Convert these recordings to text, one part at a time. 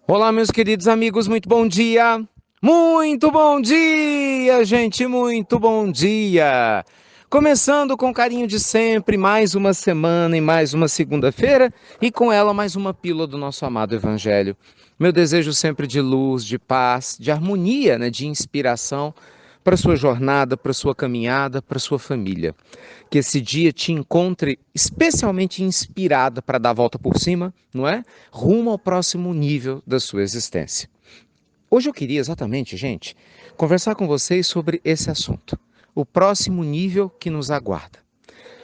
Olá, meus queridos amigos, muito bom dia! Muito bom dia, gente, muito bom dia! Começando com carinho de sempre, mais uma semana e mais uma segunda-feira, e com ela mais uma pílula do nosso amado Evangelho. Meu desejo sempre de luz, de paz, de harmonia, né, de inspiração para sua jornada, para sua caminhada, para sua família. Que esse dia te encontre especialmente inspirada para dar a volta por cima, não é? Rumo ao próximo nível da sua existência. Hoje eu queria exatamente, gente, conversar com vocês sobre esse assunto. O próximo nível que nos aguarda.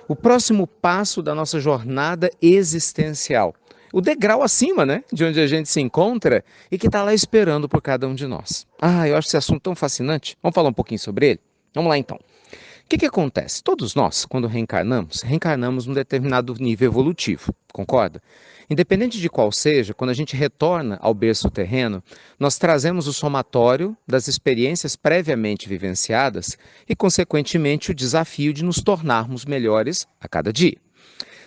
O próximo passo da nossa jornada existencial. O degrau acima, né? De onde a gente se encontra e que está lá esperando por cada um de nós. Ah, eu acho esse assunto tão fascinante. Vamos falar um pouquinho sobre ele? Vamos lá então. O que acontece? Todos nós, quando reencarnamos, reencarnamos num determinado nível evolutivo, concorda? Independente de qual seja, quando a gente retorna ao berço terreno, nós trazemos o somatório das experiências previamente vivenciadas e, consequentemente, o desafio de nos tornarmos melhores a cada dia.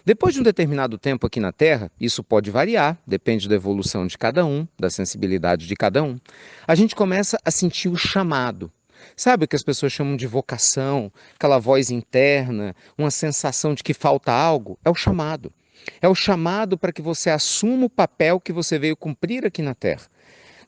Depois de um determinado tempo aqui na Terra, isso pode variar, depende da evolução de cada um, da sensibilidade de cada um, a gente começa a sentir o chamado. Sabe o que as pessoas chamam de vocação, aquela voz interna, uma sensação de que falta algo? É o chamado. É o chamado para que você assuma o papel que você veio cumprir aqui na Terra.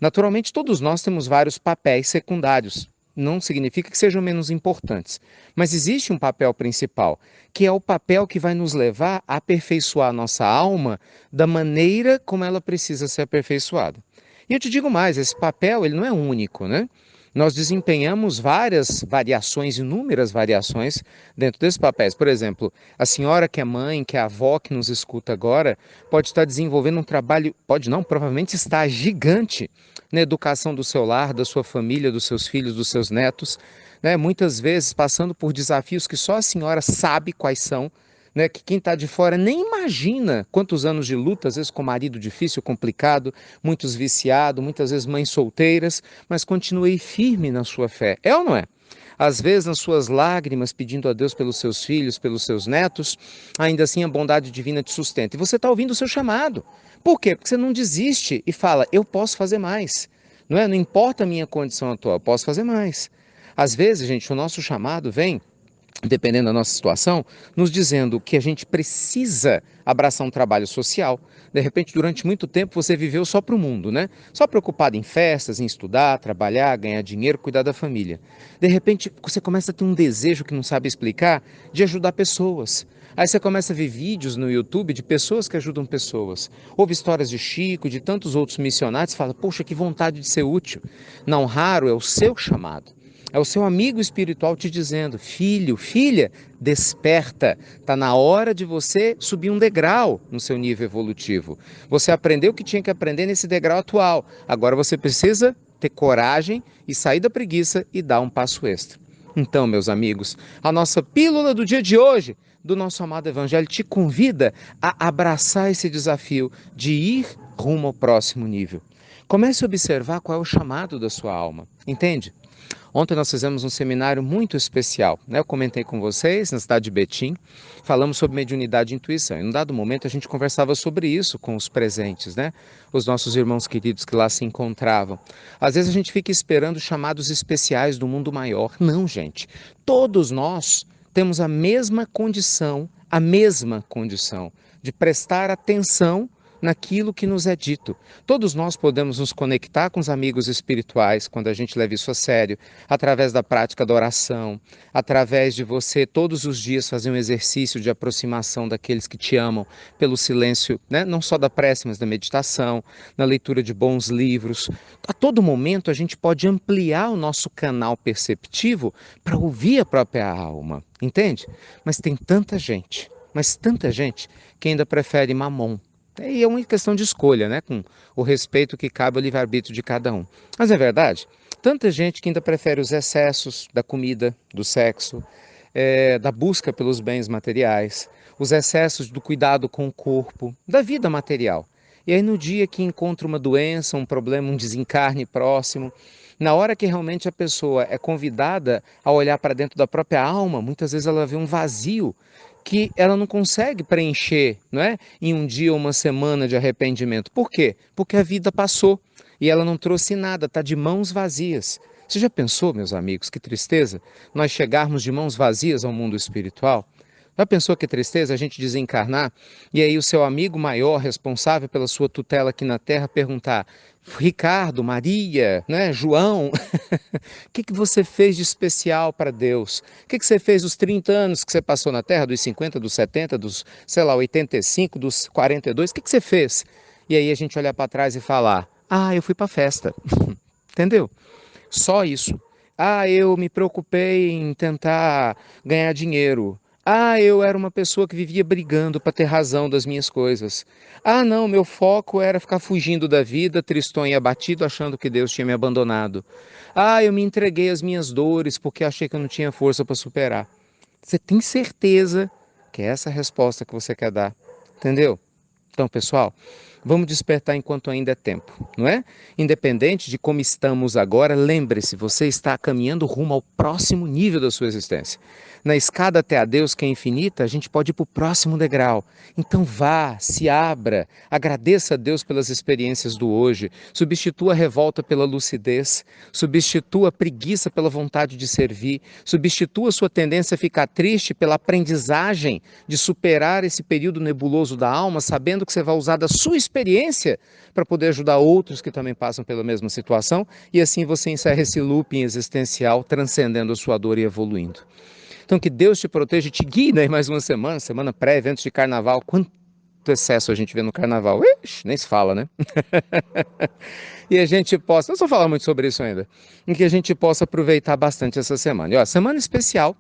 Naturalmente, todos nós temos vários papéis secundários. Não significa que sejam menos importantes. Mas existe um papel principal, que é o papel que vai nos levar a aperfeiçoar a nossa alma da maneira como ela precisa ser aperfeiçoada. E eu te digo mais, esse papel ele não é único, né? Nós desempenhamos várias variações, inúmeras variações dentro desses papéis. Por exemplo, a senhora que é mãe, que é avó, que nos escuta agora, pode estar desenvolvendo um trabalho, pode não, provavelmente está gigante na educação do seu lar, da sua família, dos seus filhos, dos seus netos, né? Muitas vezes passando por desafios que só a senhora sabe quais são, né? Que quem está de fora nem imagina quantos anos de luta, às vezes com marido difícil, complicado, muitos viciados, muitas vezes mães solteiras, mas continuei firme na sua fé. É ou não é? Às vezes, nas suas lágrimas, pedindo a Deus pelos seus filhos, pelos seus netos, ainda assim a bondade divina te sustenta. E você está ouvindo o seu chamado. Por quê? Porque você não desiste e fala, eu posso fazer mais. Não é? Não importa a minha condição atual, eu posso fazer mais. Às vezes, gente, o nosso chamado vem dependendo da nossa situação, nos dizendo que a gente precisa abraçar um trabalho social. De repente, durante muito tempo, você viveu só para o mundo, né? Só preocupado em festas, em estudar, trabalhar, ganhar dinheiro, cuidar da família. De repente, você começa a ter um desejo que não sabe explicar de ajudar pessoas. Aí você começa a ver vídeos no YouTube de pessoas que ajudam pessoas. Ouve histórias de Chico, de tantos outros missionários, e fala, poxa, que vontade de ser útil. Não raro é o seu chamado. É o seu amigo espiritual te dizendo, filho, filha, desperta. Está na hora de você subir um degrau no seu nível evolutivo. Você aprendeu o que tinha que aprender nesse degrau atual. Agora você precisa ter coragem e sair da preguiça e dar um passo extra. Então, meus amigos, a nossa pílula do dia de hoje, do nosso amado Evangelho, te convida a abraçar esse desafio de ir rumo ao próximo nível. Comece a observar qual é o chamado da sua alma, entende? Ontem nós fizemos um seminário muito especial, né? Eu comentei com vocês na cidade de Betim, falamos sobre mediunidade e intuição. Em um dado momento a gente conversava sobre isso com os presentes, né? Os nossos irmãos queridos que lá se encontravam. Às vezes a gente fica esperando chamados especiais do mundo maior. Não, gente. Todos nós temos a mesma condição de prestar atenção naquilo que nos é dito. Todos nós podemos nos conectar com os amigos espirituais quando a gente leva isso a sério, através da prática da oração, através de você todos os dias fazer um exercício de aproximação daqueles que te amam pelo silêncio, né? Não só da prece, mas da meditação, na leitura de bons livros. A todo momento a gente pode ampliar o nosso canal perceptivo para ouvir a própria alma, entende? Mas tanta gente que ainda prefere mamon. E é uma questão de escolha, né? Com o respeito que cabe ao livre-arbítrio de cada um. Mas é verdade, tanta gente que ainda prefere os excessos da comida, do sexo, da busca pelos bens materiais, os excessos do cuidado com o corpo, da vida material. E aí no dia que encontra uma doença, um problema, um desencarne próximo, na hora que realmente a pessoa é convidada a olhar para dentro da própria alma, muitas vezes ela vê um vazio que ela não consegue preencher, não é? Em um dia ou uma semana de arrependimento. Por quê? Porque a vida passou e ela não trouxe nada, está de mãos vazias. Você já pensou, meus amigos, que tristeza nós chegarmos de mãos vazias ao mundo espiritual? Já pensou que tristeza a gente desencarnar e aí o seu amigo maior, responsável pela sua tutela aqui na Terra, perguntar: Ricardo, Maria, né, João, o que você fez de especial para Deus? O que você fez dos 30 anos que você passou na Terra, dos 50, dos 70, dos, sei lá, 85, dos 42? O que você fez? E aí a gente olhar para trás e falar: ah, eu fui para a festa. Entendeu? Só isso. Ah, eu me preocupei em tentar ganhar dinheiro. Ah, eu era uma pessoa que vivia brigando para ter razão das minhas coisas. Ah, não, meu foco era ficar fugindo da vida, tristonho e abatido, achando que Deus tinha me abandonado. Ah, eu me entreguei às minhas dores porque achei que eu não tinha força para superar. Você tem certeza que é essa a resposta que você quer dar? Entendeu? Então, pessoal, vamos despertar enquanto ainda é tempo, não é? Independente de como estamos agora, lembre-se, você está caminhando rumo ao próximo nível da sua existência. Na escada até a Deus, que é infinita, a gente pode ir para o próximo degrau. Então vá, se abra, agradeça a Deus pelas experiências do hoje, substitua a revolta pela lucidez, substitua a preguiça pela vontade de servir, substitua a sua tendência a ficar triste pela aprendizagem de superar esse período nebuloso da alma, sabendo que você vai usar da sua experiência para poder ajudar outros que também passam pela mesma situação, e assim você encerra esse looping existencial, transcendendo a sua dor e evoluindo. Então que Deus te proteja e te guie, né? Mais uma semana pré-eventos de carnaval. Quanto excesso a gente vê no carnaval? Ixi, nem se fala, né? E a gente possa, não vou falar muito sobre isso ainda, em que a gente possa aproveitar bastante essa semana. E ó, semana especial.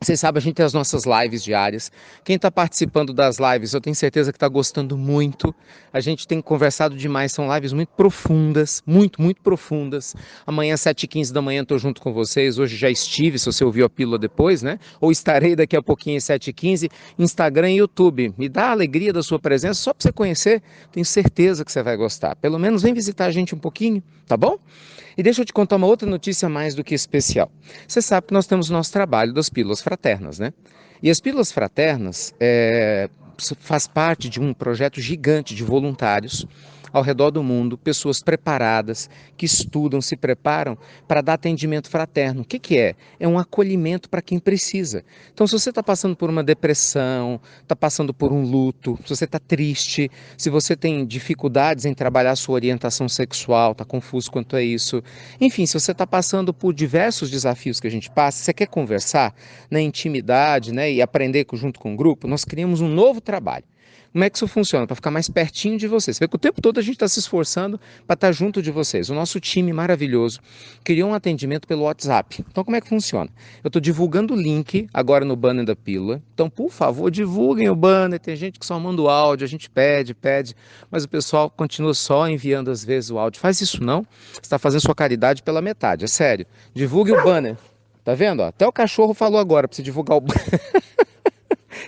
Vocês sabem, a gente tem as nossas lives diárias. Quem está participando das lives, eu tenho certeza que está gostando muito. A gente tem conversado demais, são lives muito profundas, muito profundas. Amanhã, 7h15 da manhã, estou junto com vocês. Hoje já estive, se você ouviu a pílula depois, né? Ou estarei daqui a pouquinho às 7h15, Instagram e YouTube. Me dá a alegria da sua presença, só para você conhecer. Tenho certeza que você vai gostar. Pelo menos vem visitar a gente um pouquinho, tá bom? E deixa eu te contar uma outra notícia mais do que especial. Você sabe que nós temos o nosso trabalho das pílulas fraternas, né? E as pílulas fraternas faz parte de um projeto gigante de voluntários ao redor do mundo, pessoas preparadas, que estudam, se preparam para dar atendimento fraterno. O que que é? É um acolhimento para quem precisa. Então, se você está passando por uma depressão, está passando por um luto, se você está triste, se você tem dificuldades em trabalhar a sua orientação sexual, está confuso quanto a isso, enfim, se você está passando por diversos desafios que a gente passa, você quer conversar na intimidade, né, e aprender junto com o grupo, nós criamos um novo trabalho. Como é que isso funciona? Para ficar mais pertinho de vocês. Você vê que o tempo todo a gente está se esforçando para estar junto de vocês. O nosso time maravilhoso criou um atendimento pelo WhatsApp. Então, como é que funciona? Eu estou divulgando o link agora no banner da pílula. Então, por favor, divulguem o banner. Tem gente que só manda o áudio, a gente pede, mas o pessoal continua só enviando às vezes o áudio. Faz isso não. Você está fazendo sua caridade pela metade, é sério. Divulgue o banner. Tá vendo? Ó, até o cachorro falou agora para você divulgar o banner.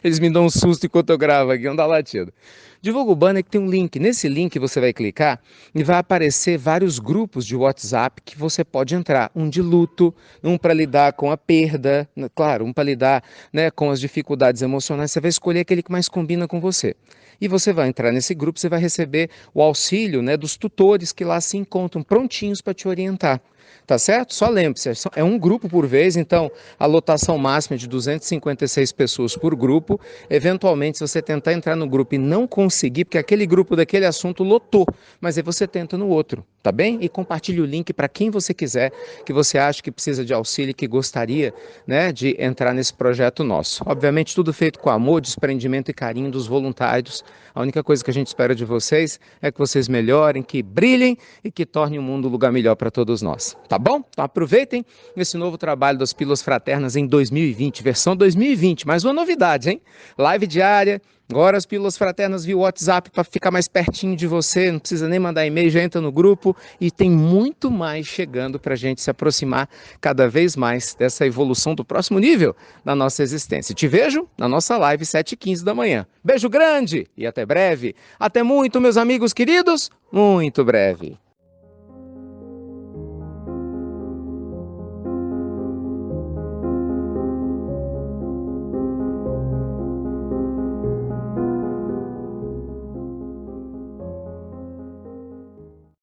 Eles me dão um susto enquanto eu gravo aqui, não dá latido. Divulga o banner que tem um link. Nesse link você vai clicar e vai aparecer vários grupos de WhatsApp que você pode entrar. Um de luto, um para lidar com a perda, claro, um para lidar, né, com as dificuldades emocionais. Você vai escolher aquele que mais combina com você. E você vai entrar nesse grupo, você vai receber o auxílio, né, dos tutores que lá se encontram prontinhos para te orientar. Tá certo? Só lembre-se, é um grupo por vez, então a lotação máxima é de 256 pessoas por grupo. Eventualmente, se você tentar entrar no grupo e não conseguir, porque aquele grupo daquele assunto lotou, mas aí você tenta no outro, tá bem? E compartilhe o link para quem você quiser, que você acha que precisa de auxílio e que gostaria, né, de entrar nesse projeto nosso. Obviamente, tudo feito com amor, desprendimento e carinho dos voluntários. A única coisa que a gente espera de vocês é que vocês melhorem, que brilhem e que tornem o mundo um lugar melhor para todos nós. Tá bom? Então aproveitem esse novo trabalho das Pílulas Fraternas em 2020, versão 2020, mais uma novidade, hein? Live diária, agora as Pílulas Fraternas via WhatsApp para ficar mais pertinho de você, não precisa nem mandar e-mail, já entra no grupo e tem muito mais chegando para a gente se aproximar cada vez mais dessa evolução do próximo nível da nossa existência. Te vejo na nossa live 7h15 da manhã. Beijo grande e até breve. Até muito, meus amigos queridos, muito breve.